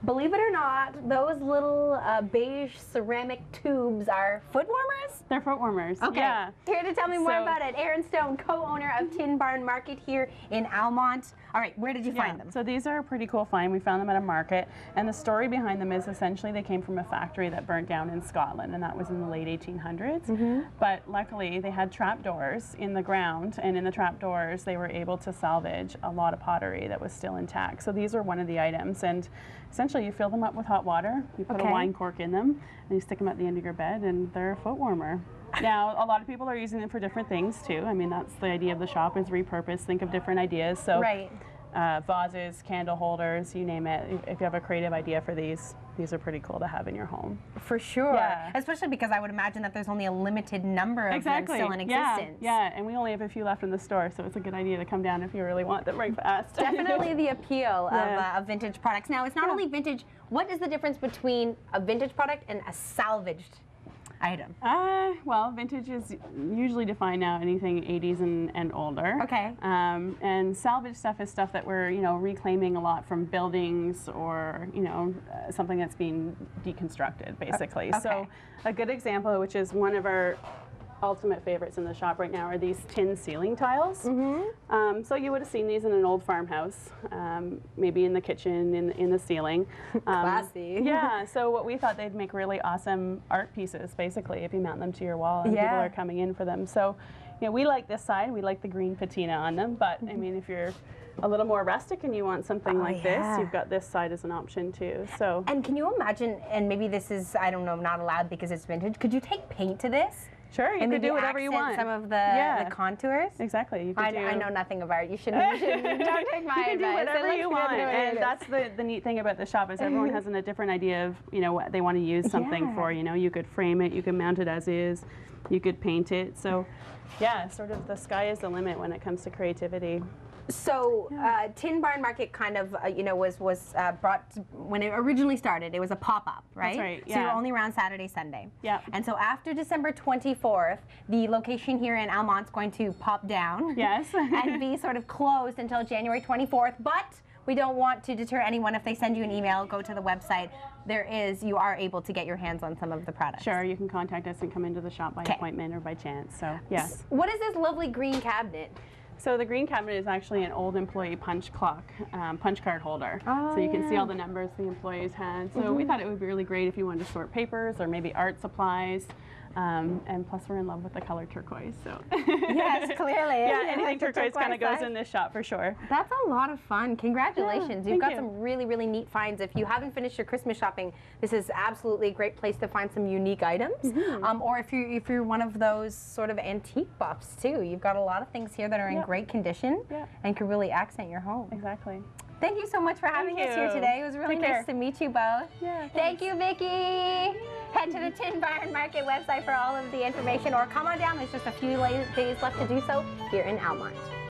Believe it or not, those little beige ceramic tubes are foot warmers? They're foot warmers. Okay. Yeah. Here to tell me more about it, Erin Stone, co-owner of Tin Barn Market here in Almonte. All right, where did you find them? So these are a pretty cool find. We found them at a market, and the story behind them is essentially they came from a factory that burnt down in Scotland, and that was in the late 1800s. But luckily, they had trap doors in the ground, and in the trap doors, they were able to salvage a lot of pottery that was still intact. So these are one of the items, and essentially you fill them up with hot water, you put a wine cork in them, and you stick them at the end of your bed, and they're a foot warmer. Now, a lot of people are using them for different things too. I mean, that's the idea of the shop, is repurpose, think of different ideas. So vases, candle holders, you name it. If you have a creative idea for these are pretty cool to have in your home. For sure. Yeah. Especially because I would imagine that there's only a limited number of them still in existence. Yeah, and we only have a few left in the store, so it's a good idea to come down if you really want them right fast. Definitely the appeal of vintage products. Now, it's not only vintage. What is the difference between a vintage product and a salvaged item? Well, vintage is usually defined now anything 80s and older. Okay. And salvage stuff is stuff that we're, reclaiming a lot from buildings or, something that's being deconstructed, basically. Okay. So a good example, which is one of our ultimate favorites in the shop right now, are these tin ceiling tiles. So you would have seen these in an old farmhouse, maybe in the kitchen, in the ceiling. Classy. Yeah, so what we thought, they'd make really awesome art pieces, basically, if you mount them to your wall and people are coming in for them. So, we like this side, we like the green patina on them, but I mean, if you're a little more rustic and you want something like this, you've got this side as an option too. So. And can you imagine, and maybe this is, I don't know, not allowed because it's vintage, could you take paint to this? Sure, you could do whatever you want. Some of the contours. Exactly. You could I know nothing about art. You shouldn't don't take my advice. You can do whatever you want, and that's the neat thing about the shop is everyone has a different idea of what they want to use something for. You could frame it, you could mount it as is, you could paint it. So, yeah, sort of the sky is the limit when it comes to creativity. So, Tin Barn Market kind of, was brought when it originally started. It was a pop-up, right? That's right. Yeah. So you're only around Saturday, Sunday. Yeah. And so after December 24th, the location here in Almonte is going to pop down. Yes. And be sort of closed until January 24th. But we don't want to deter anyone. If they send you an email, go to the website. You are able to get your hands on some of the products. Sure, you can contact us and come into the shop by appointment or by chance. So, yes. What is this lovely green cabinet? So the green cabinet is actually an old employee punch clock, punch card holder. So you can see all the numbers the employees had. So we thought it would be really great if you wanted to sort papers or maybe art supplies. And plus we're in love with the color turquoise. So yes, clearly. Yeah, anything turquoise kind of goes in this shop for sure. That's a lot of fun. Congratulations. Yeah, You've got some really, really neat finds. If you haven't finished your Christmas shopping, this is absolutely a great place to find some unique items. Or if you're one of those sort of antique buffs too, you've got a lot of things here that are in great condition and can really accent your home. Exactly. Thank you so much for having us here today. It was really nice to meet you both. Yeah, thank you, Vicki. Head to the Tin Barn Market website for all of the information, or come on down. There's just a few days left to do so here in Almonte.